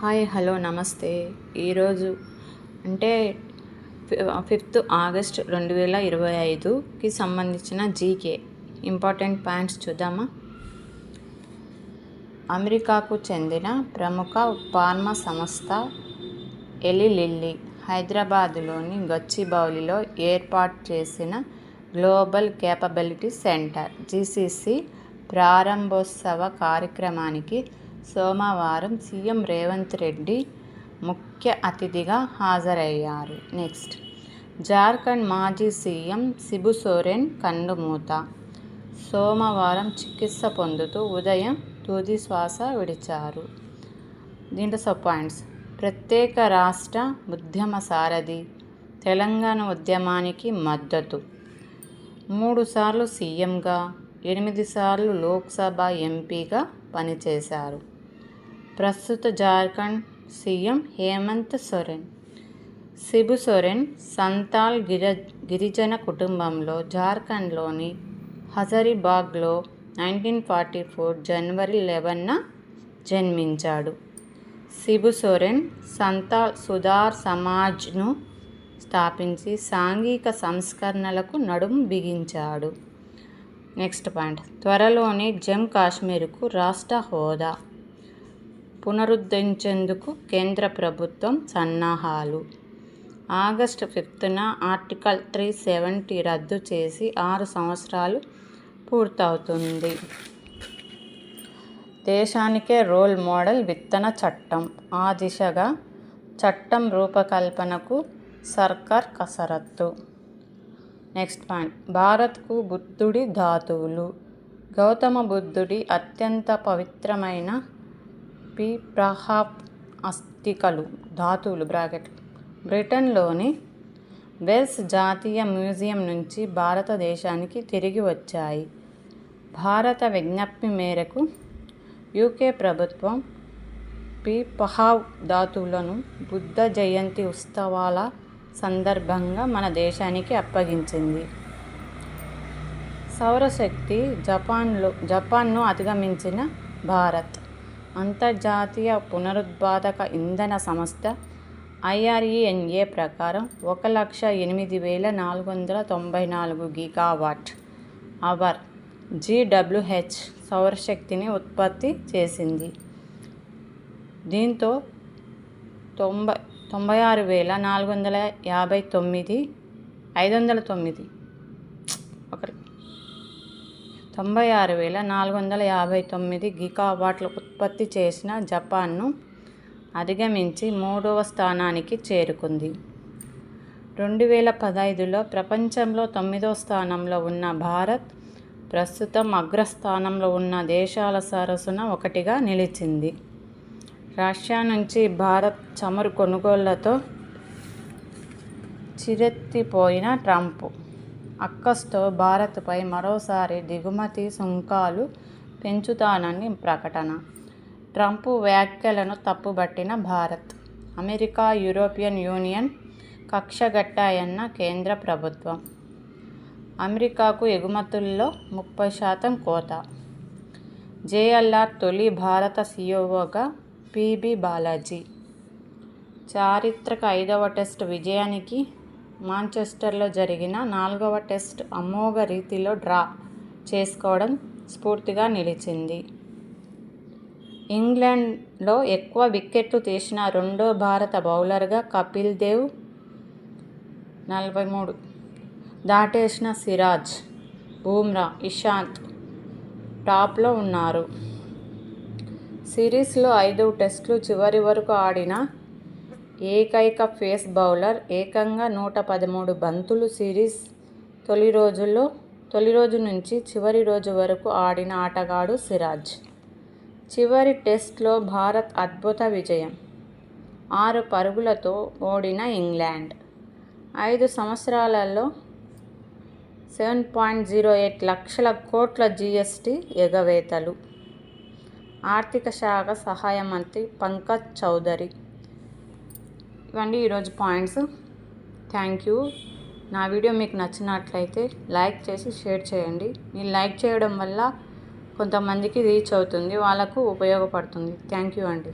Hi hello నమస్తే. ఈరోజు అంటే 5th ఆగస్ట్ 2025కి సంబంధించిన జీకే ఇంపార్టెంట్ పాయింట్స్ చూద్దామా. అమెరికాకు చెందిన ప్రముఖ ఫార్మా సంస్థ ఎలీ లిల్లీ హైదరాబాదులోని గచ్చిబౌలిలో ఏర్పాటు చేసిన గ్లోబల్ కేపబిలిటీ సెంటర్ జీసీసీ ప్రారంభోత్సవ కార్యక్రమానికి సోమవారం సీఎం రేవంత్ రెడ్డి ముఖ్య అతిథిగా హాజరయ్యారు. నెక్స్ట్, జార్ఖండ్ మాజీ సీఎం శిబు సోరెన్ కన్నుమూత. సోమవారం చికిత్స పొందుతూ ఉదయం తుది శ్వాస విడిచారు. దీంట్లో సబ్ పాయింట్స్: ప్రత్యేక రాష్ట్ర ఉద్యమ సారథి, తెలంగాణ ఉద్యమానికి మద్దతు, 3 సార్లు సీఎంగా, 8 సార్లు లోక్సభ ఎంపీగా పనిచేశారు. ప్రస్తుత జార్ఖండ్ సీఎం హేమంత్ సోరెన్. శిబు సోరెన్ సంతాల్ గిరిజన కుటుంబంలో జార్ఖండ్లోని హజరీబాగ్లో 1944 జనవరి 11న జన్మించాడు. శిబు సోరెన్ సంతాల్ సుధార్ సమాజ్ను స్థాపించి సాంఘిక సంస్కరణలకు నడుం బిగించాడు. నెక్స్ట్ పాయింట్: త్వరలోనే జమ్మూ కాశ్మీర్కు రాష్ట్ర హోదా పునరుద్ధరించేందుకు కేంద్ర ప్రభుత్వం సన్నాహాలు. ఆగస్టు 5న ఆర్టికల్ 370 రద్దు చేసి 6 సంవత్సరాలు పూర్తవుతుంది. దేశానికే రోల్ మోడల్ విత్తన చట్టం. ఆ దిశగా చట్టం రూపకల్పనకు సర్కార్ కసరత్తు. నెక్స్ట్ పాయింట్: భారత్కు బుద్ధుడి ధాతువులు. గౌతమ బుద్ధుడి అత్యంత పవిత్రమైన పిప్రహాప్ అస్థికలు ధాతువులు బ్రిటన్లోని వెల్స్ జాతీయ మ్యూజియం నుంచి భారతదేశానికి తిరిగి వచ్చాయి. భారత విజ్ఞప్తి మేరకు యూకే ప్రభుత్వం పిప్రహాప్ ధాతువులను బుద్ధ జయంతి ఉత్సవాల సందర్భంగా మన దేశానికి అప్పగించింది. సౌరశక్తి జపాన్ను అధిగమించిన భారత్. అంతర్జాతీయ పునరుత్పాదక ఇంధన సంస్థ IRENA ప్రకారం 1,08,494 గిగావాట్ అవర్ GWH సౌరశక్తిని ఉత్పత్తి చేసింది. దీంతో 96,459 గిగావాట్ల ఉత్పత్తి చేసిన జపాన్ను అధిగమించి 3వ స్థానానికి చేరుకుంది. 2015లో ప్రపంచంలో 9వ స్థానంలో ఉన్న భారత్ ప్రస్తుతం అగ్రస్థానంలో ఉన్న దేశాల సరసన ఒకటిగా నిలిచింది. రష్యా నుంచి భారత్ చమురు కొనుగోళ్లతో చిరెత్తిపోయిన ట్రంప్ అక్కస్తో భారత్పై మరోసారి దిగుమతి సుంకాలు పెంచుతానని ప్రకటన. ట్రంప్ వ్యాఖ్యలను తప్పుబట్టిన భారత్. అమెరికా, యూరోపియన్ యూనియన్ కక్షగట్టాయన్న కేంద్ర ప్రభుత్వం. అమెరికాకు ఎగుమతుల్లో 30% కోత. JLR తొలి భారత CEOగా PB బాలాజీ. చారిత్రక 5వ టెస్టు విజయానికి మాంచెస్టర్లో జరిగిన 4వ టెస్ట్ అమోఘ రీతిలో డ్రా చేసుకోవడం స్ఫూర్తిగా నిలిచింది. ఇంగ్లాండ్లో ఎక్కువ వికెట్లు తీసిన రెండో భారత బౌలర్గా కపిల్ దేవ్ 43 దాటేసిన సిరాజ్, బుమ్రా, ఇషాంత్ టాప్లో ఉన్నారు. సిరీస్లో 5 టెస్టులు చివరి వరకు ఆడిన ఏకైక పేస్ బౌలర్. ఏకంగా 113 బంతులు సిరీస్ తొలి రోజు నుంచి చివరి రోజు వరకు ఆడిన ఆటగాడు సిరాజ్. చివరి టెస్ట్లో భారత్ అద్భుత విజయం. 6 పరుగులతో ఓడిన ఇంగ్లాండ్. 5 సంవత్సరాలలో 7.08 లక్షల కోట్ల GST ఎగవేతలు. ఆర్థిక శాఖ సహాయ మంత్రి పంకజ్ చౌదరి. ఇవన్నీ ఈరోజు పాయింట్స్. Thank you. నా వీడియో మీకు నచ్చినట్లయితే లైక్ చేసి షేర్ చేయండి. మీరు లైక్ చేయడం వల్ల కొంతమందికి రీచ్ అవుతుంది, వాళ్ళకు ఉపయోగపడుతుంది. థ్యాంక్ యూ అండి.